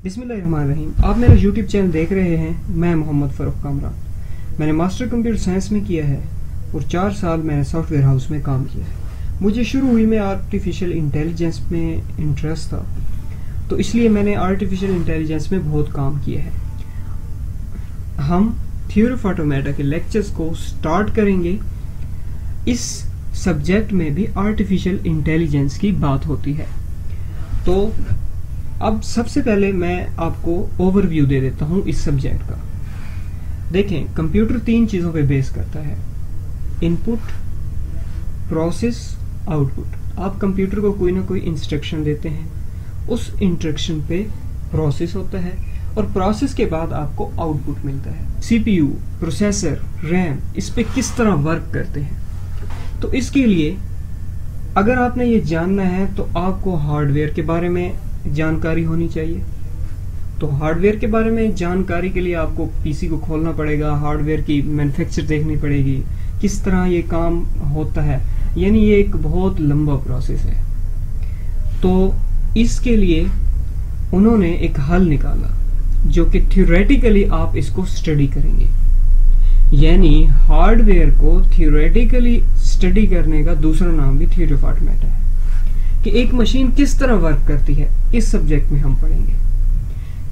बिस्मिल्लाहिर्रहमानिर्रहीम। आप मेरा YouTube चैनल देख रहे हैं। मैं मोहम्मद फ़ारूक कामरान। मैंने मास्टर कंप्यूटर साइंस में किया है और 4 साल मैंने सॉफ्टवेयर हाउस में काम किया है। मुझे शुरू हुई में आर्टिफिशियल इंटेलिजेंस में इंटरेस्ट था, तो इसलिए मैंने आर्टिफिशियल इंटेलिजेंस में बहुत काम किया है। हम थ्योरी ऑफ ऑटोमेटा के लेक्चर्स को स्टार्ट करेंगे। इस सब्जेक्ट में भी आर्टिफिशियल इंटेलिजेंस की बात होती है। तो अब सबसे पहले मैं आपको ओवरव्यू दे देता हूं इस सब्जेक्ट का। देखें, कंप्यूटर 3 चीजों पे बेस करता है: इनपुट, प्रोसेस, आउटपुट। आप कंप्यूटर को कोई ना कोई इंस्ट्रक्शन देते हैं, उस इंस्ट्रक्शन पे प्रोसेस होता है और प्रोसेस के बाद आपको आउटपुट मिलता है। सीपीयू, प्रोसेसर, रैम इस पे किस तरह वर्क करते हैं। तो इसके लिए अगर आपने ये जानना है तो आपको हार्डवेयर के बारे में जानकारी होनी चाहिए। तो हार्डवेयर के बारे में जानकारी के लिए आपको पीसी को खोलना पड़ेगा, हार्डवेयर की मैन्युफैक्चर देखनी पड़ेगी, किस तरह ये काम होता है। यानी ये एक बहुत लंबा प्रोसेस है। तो इसके लिए उन्होंने एक हल निकाला जो कि थ्योरेटिकली आप इसको स्टडी करेंगे। यानी हार्डवेयर को थ्योरेटिकली स्टडी करने का दूसरा नाम भी थ्योरी ऑफ ऑटोमेटा है कि एक मशीन किस तरह वर्क करती है। इस सब्जेक्ट में हम पढ़ेंगे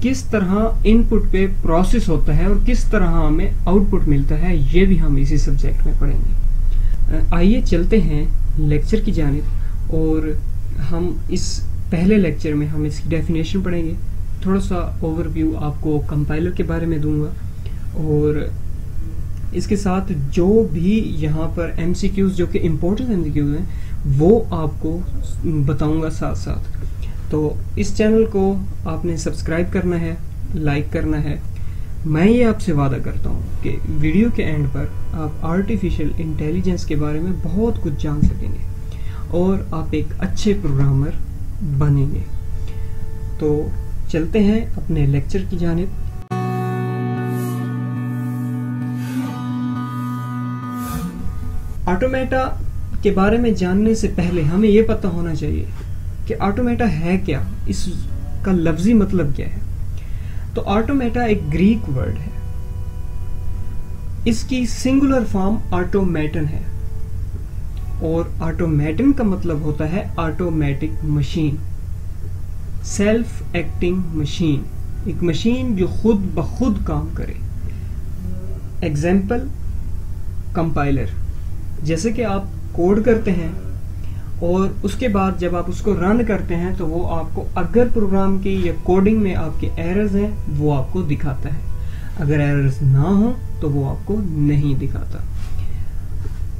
किस तरह इनपुट पे प्रोसेस होता है और किस तरह हमें आउटपुट मिलता है। ये भी हम इसी सब्जेक्ट में पढ़ेंगे। आइए चलते हैं लेक्चर की जानिब और हम इस पहले लेक्चर में हम इसकी डेफिनेशन पढ़ेंगे। थोड़ा सा ओवरव्यू आपको कंपाइलर के बारे में दूंगा और इसके साथ जो भी यहाँ पर एमसीक्यूज जो कि इम्पोर्टेंट एमसीक्यूज हैं वो आपको बताऊंगा साथ साथ। तो इस चैनल को आपने सब्सक्राइब करना है, लाइक करना है। मैं ये आपसे वादा करता हूँ कि वीडियो के एंड पर आप आर्टिफिशियल इंटेलिजेंस के बारे में बहुत कुछ जान सकेंगे और आप एक अच्छे प्रोग्रामर बनेंगे। तो चलते हैं अपने लेक्चर की जानिब। ऑटोमेटा के बारे में जानने से पहले हमें यह पता होना चाहिए कि ऑटोमेटा है क्या, इसका लफ्जी मतलब क्या है। तो ऑटोमेटा एक ग्रीक वर्ड है। इसकी सिंगुलर फॉर्म ऑटोमेटन है और ऑटोमेटन का मतलब होता है automatic machine, self acting machine, एक मशीन जो खुद ब खुद काम करे। Example, compiler. जैसे कि आप कोड करते हैं और उसके बाद जब आप उसको रन करते हैं तो वो आपको अगर प्रोग्राम की या कोडिंग में आपके एरर्स हैं वो आपको दिखाता है, अगर एरर्स ना हो तो वो आपको नहीं दिखाता।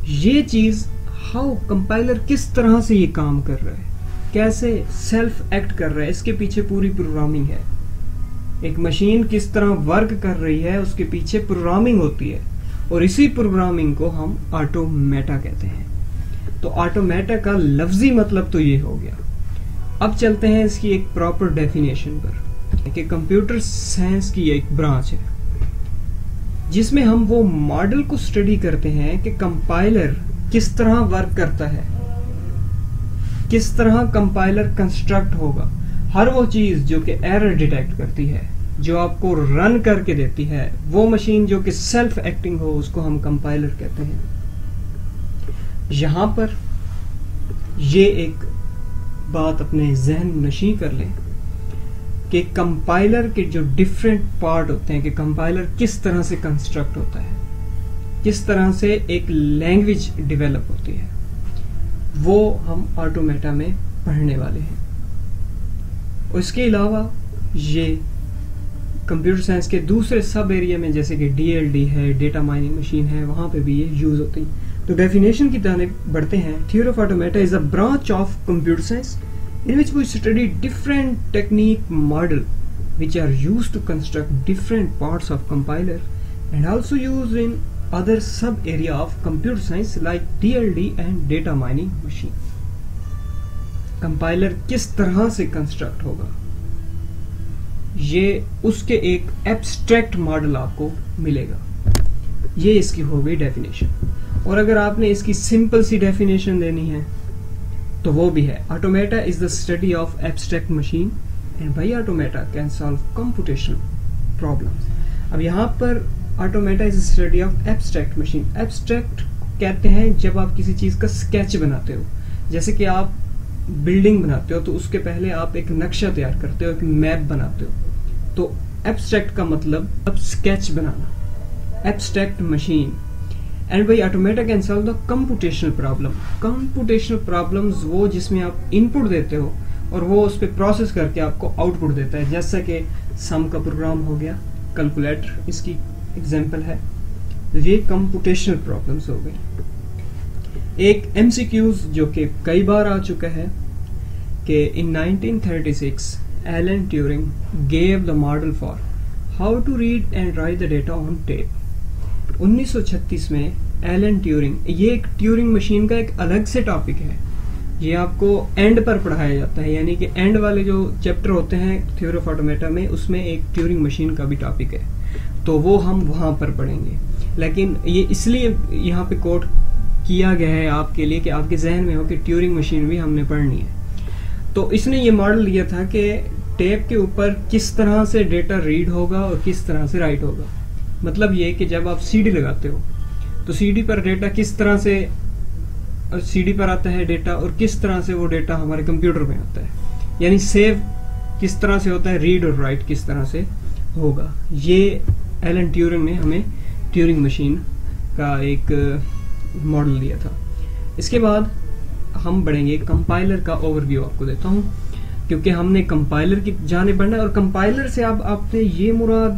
ये चीज हाउ कंपाइलर किस तरह से ये काम कर रहा है, कैसे सेल्फ एक्ट कर रहा है, इसके पीछे पूरी प्रोग्रामिंग है। एक मशीन किस तरह वर्क कर रही है उसके पीछे प्रोग्रामिंग होती है और इसी प्रोग्रामिंग को हम ऑटोमेटा कहते हैं। तो ऑटोमेटा का लफ्जी मतलब तो ये हो गया। अब चलते हैं इसकी एक प्रॉपर डेफिनेशन पर कि कंप्यूटर साइंस की एक ब्रांच है जिसमें हम वो मॉडल को स्टडी करते हैं कि कंपाइलर किस तरह वर्क करता है, किस तरह कंपाइलर कंस्ट्रक्ट होगा। हर वो चीज जो कि एरर डिटेक्ट करती है, जो आपको रन करके देती है, वो मशीन जो कि सेल्फ एक्टिंग हो, उसको हम कंपाइलर कहते हैं। यहां पर ये एक बात अपने जहन नशी कर लें कि कंपाइलर के जो डिफरेंट पार्ट होते हैं कि कंपाइलर किस तरह से कंस्ट्रक्ट होता है, किस तरह से एक लैंग्वेज डेवलप होती है, वो हम ऑटोमेटा में पढ़ने वाले हैं। और इसके अलावा ये कंप्यूटर साइंस के दूसरे सब एरिया में जैसे कि डीएलडी है, डेटा माइनिंग मशीन है, वहां पे भी ये यूज होती है। तो डेफिनेशन की तरफ बढ़ते हैं। Theory of automata is a branch of computer science in which we study different technique model which are used to construct different parts of compiler and also used in other sub area of computer science like DLD and data mining machine। Compiler किस तरह से construct होगा, ये उसके एक abstract model आपको मिलेगा। ये इसकी हो गई डेफिनेशन। और अगर आपने इसकी सिंपल सी डेफिनेशन देनी है तो वो भी है, automata is the study of abstract machine and why automata can solve computational problems. अब यहाँ पर automata is study of abstract machine. Abstract कहते हैं जब आप किसी चीज का स्केच बनाते हो, जैसे कि आप बिल्डिंग बनाते हो तो उसके पहले आप एक नक्शा तैयार करते हो, एक मैप बनाते हो। तो एब्स्ट्रैक्ट का मतलब अब sketch banana, abstract machine. And by automata can solve the computational problem. Computational problems वो जिसमें आप इनपुट देते हो और वो उस पर प्रोसेस करके आपको आउटपुट देता है, जैसे कि सम का प्रोग्राम हो गया, कैलकुलेटर इसकी एग्जांपल है। ये कंप्यूटेशनल प्रॉब्लम्स हो गई। एक एमसीक्यूज जो कि कई बार आ चुका है कि in 1936 Alan Turing gave the model for how to read and write the data on tape. 1936 में एलन ट्यूरिंग, ये एक ट्यूरिंग मशीन का एक अलग से टॉपिक है, ये आपको एंड पर पढ़ाया जाता है, यानी कि एंड वाले जो चैप्टर होते हैं थ्योरी ऑफ ऑटोमेटा में, उसमें एक ट्यूरिंग मशीन का भी टॉपिक है, तो वो हम वहां पर पढ़ेंगे। लेकिन ये इसलिए यहाँ पे कोट किया गया है आपके लिए कि आपके जहन में हो कि ट्यूरिंग मशीन भी हमने पढ़नी है। तो इसने ये मॉडल दिया था कि टेप के ऊपर किस तरह से डेटा रीड होगा और किस तरह से राइट होगा। मतलब ये कि जब आप सीडी लगाते हो तो सीडी पर डेटा किस तरह से, सीडी पर आता है डेटा और किस तरह से वो डेटा हमारे कंप्यूटर में आता है, यानी सेव किस तरह से होता है, रीड और राइट किस तरह से होगा। ये एलन ट्यूरिंग ने हमें ट्यूरिंग मशीन का एक मॉडल दिया था। इसके बाद हम बढ़ेंगे, कंपाइलर का ओवरव्यू आपको देता हूं, क्योंकि हमने कंपाइलर की जाने बढ़ना है। और कंपाइलर से आप आपने ये मुराद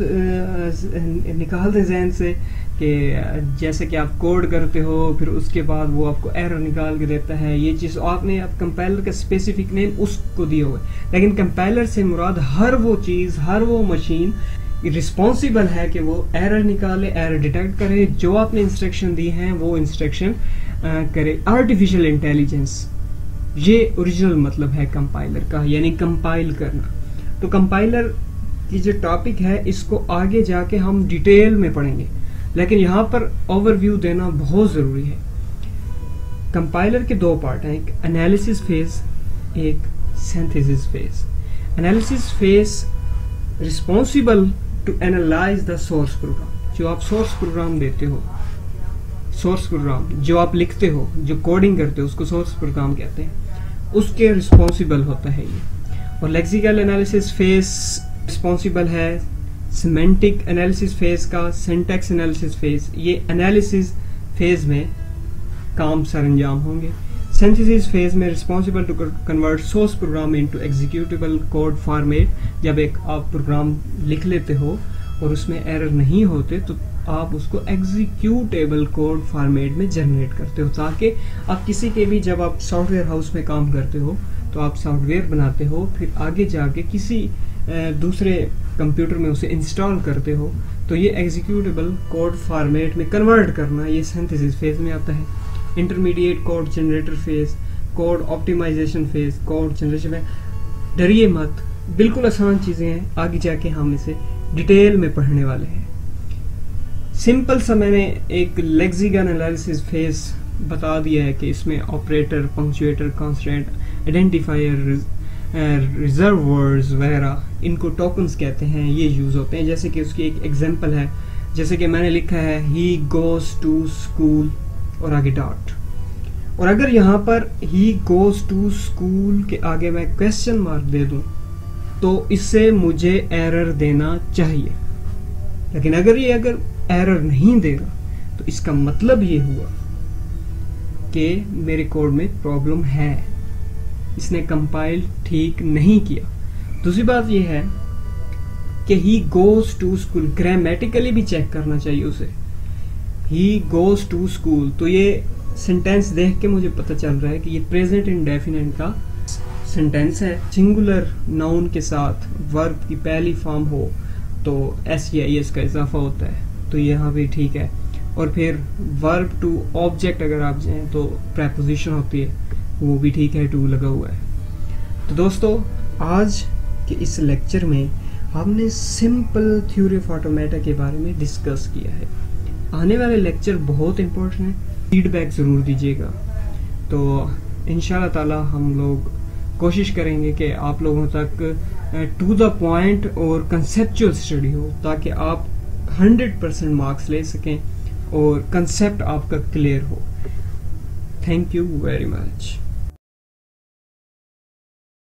निकाल दें जहन से कि जैसे कि आप कोड करते हो, फिर उसके बाद वो आपको एरर निकाल के देता है, ये चीज आपने आप कंपाइलर का स्पेसिफिक नेम उसको दिया हुआ है। लेकिन कंपाइलर से मुराद हर वो चीज, हर वो मशीन रिस्पॉन्सिबल है कि वो एरर निकाले, एरर डिटेक्ट करे, जो आपने इंस्ट्रक्शन दी हैं वो इंस्ट्रक्शन करे। आर्टिफिशियल इंटेलिजेंस, ये ओरिजिनल मतलब है कंपाइलर का, यानी कंपाइल करना। तो कंपाइलर की जो टॉपिक है इसको आगे जाके हम डिटेल में पढ़ेंगे, लेकिन यहाँ पर ओवरव्यू देना बहुत जरूरी है। कंपाइलर के दो पार्ट हैं, एक एनालिसिस फेज, एक synthesis phase. Analysis phase responsible to analyse the source program. जो आप सोर्स प्रोग्राम देते हो, सोर्स प्रोग्राम जो आप लिखते हो, जो कोडिंग करते हो, उसको सोर्स प्रोग्राम कहते हैं, उसके रिस्पॉन्सिबल होता है ये। और लेक्सिकल एनालिसिस फेज रिस्पॉन्सिबल है सिमेंटिक एनालिसिस फेज का, सिंटैक्स एनालिसिस फेज, ये एनालिसिस फेज में काम सरंजाम होंगे। सिंथेसिस फेज में responsible to convert source program into executable code format. जब एक आप प्रोग्राम लिख लेते हो और उसमें एरर नहीं होते तो आप उसको एग्जीक्यूटेबल कोड फॉर्मेट में जनरेट करते हो, ताकि आप किसी के भी, जब आप सॉफ्टवेयर हाउस में काम करते हो तो आप सॉफ्टवेयर बनाते हो, फिर आगे जाके किसी दूसरे कंप्यूटर में उसे इंस्टॉल करते हो, तो ये एग्जीक्यूटेबल कोड फॉर्मेट में कन्वर्ट करना ये सिंथेसिस फेज में आता है। Intermediate code generator phase, code optimisation phase, code generation में डरिए मत, बिल्कुल आसान चीजें हैं, आगे जाके हम इसे डिटेल में पढ़ने वाले हैं। सिंपल सा मैंने एक लेक्सिकल एनालिसिस फेज बता दिया है कि इसमें operator, punctuator, constant, identifier, reserve words वगैरह, इनको टोकन्स कहते हैं, ये यूज होते हैं। जैसे कि उसकी एक एग्जांपल है, जैसे कि मैंने लिखा है ही गोज टू स्कूल और आगे डॉट, और अगर यहाँ पर ही गोज टू स्कूल के आगे मैं क्वेश्चन मार्क दे दूं तो इससे मुझे एरर देना चाहिए। लेकिन अगर एरर नहीं दे रहा तो इसका मतलब ये हुआ कि मेरे कोड में प्रॉब्लम है, इसने कंपाइल ठीक नहीं किया। दूसरी बात यह है कि he goes to school, grammatically भी चेक करना चाहिए उसे। ही गोज टू स्कूल, तो ये सेंटेंस देख के मुझे पता चल रहा है कि ये प्रेजेंट इंडेफिनिट का सेंटेंस है। सिंगुलर नाउन के साथ वर्ब की पहली फॉर्म हो तो SEIS का इजाफा होता है, तो यहाँ भी ठीक है। और फिर वर्ब टू ऑब्जेक्ट अगर आप जाएं तो प्रेपोजिशन होती है, वो भी ठीक है, टू लगा हुआ है। तो दोस्तों, आज के इस लेक्चर में हमने सिंपल थ्योरी ऑफ ऑटोमेटा के बारे में डिस्कस किया है। आने वाले लेक्चर बहुत इंपॉर्टेंट है, फीडबैक ज़रूर दीजिएगा। तो इंशाल्लाह ताला हम लोग कोशिश करेंगे कि आप लोगों तक टू द पॉइंट और कंसेप्चुअल स्टडी हो, ताकि आप 100% मार्क्स ले सकें और कंसेप्ट आपका क्लियर हो। Thank you very much.